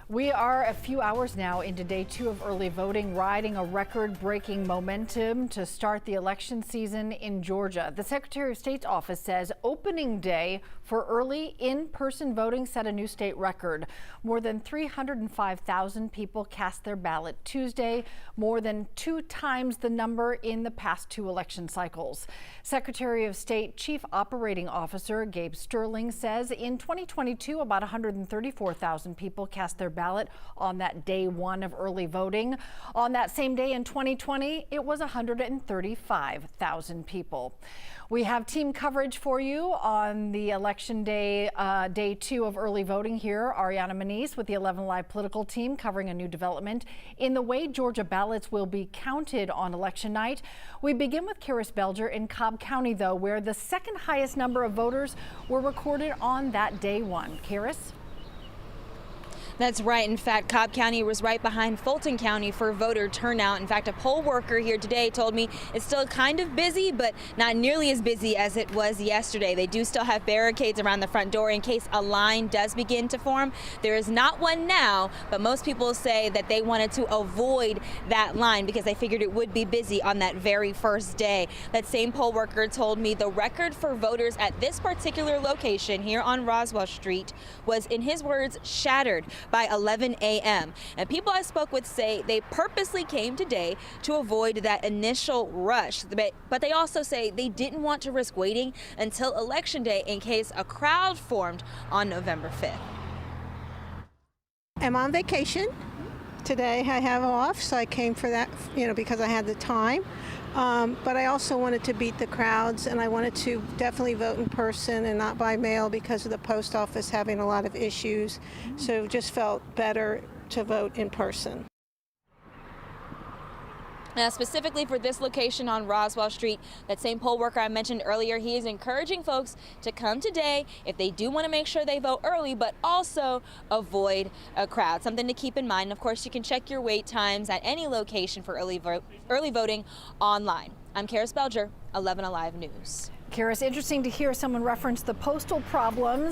We are a few hours now into day 2 of early voting, riding a record-breaking momentum to start the election season in Georgia. The Secretary of State's office says opening day for early in-person voting set a new state record. More than 305,000 people cast their ballot Tuesday, more than 2 times the number in the past 2 election cycles. Secretary of State Chief Operating Officer Gabe Sterling says in 2022, about 134,000 people cast their ballot on that day 1 of early voting. On that same day in 2020, it was 135,000 people. We have team coverage for you on the election day, day 2 of early voting here. Ariana Manise with the 11 Live political team covering a new development in the way Georgia ballots will be counted on election night. We begin with Karis Belger in Cobb County, though, where the second highest number of voters were recorded on that day 1. Karis? That's right. In fact, Cobb County was right behind Fulton County for voter turnout. In fact, a poll worker here today told me it's still kind of busy, but not nearly as busy as it was yesterday. They do still have barricades around the front door in case a line does begin to form. There is not one now, but most people say that they wanted to avoid that line because they figured it would be busy on that very first day. That same poll worker told me the record for voters at this particular location here on Roswell Street was, in his words, shattered by 11 a.m. And people I spoke with say they purposely came today to avoid that initial rush. But they also say they didn't want to risk waiting until Election Day in case a crowd formed on November 5th. I'm on vacation. Today I have off, so I came for that, because I had the time. But I also wanted to beat the crowds, and I wanted to definitely vote in person and not by mail because of the post office having a lot of issues. So it just felt better to vote in person. Now, specifically for this location on Roswell Street, that same poll worker I mentioned earlier, he is encouraging folks to come today if they do want to make sure they vote early, but also avoid a crowd. Something to keep in mind. Of course, you can check your wait times at any location for early voting online. I'm Karis Belger, 11 Alive News. Karis, interesting to hear someone reference the postal problems.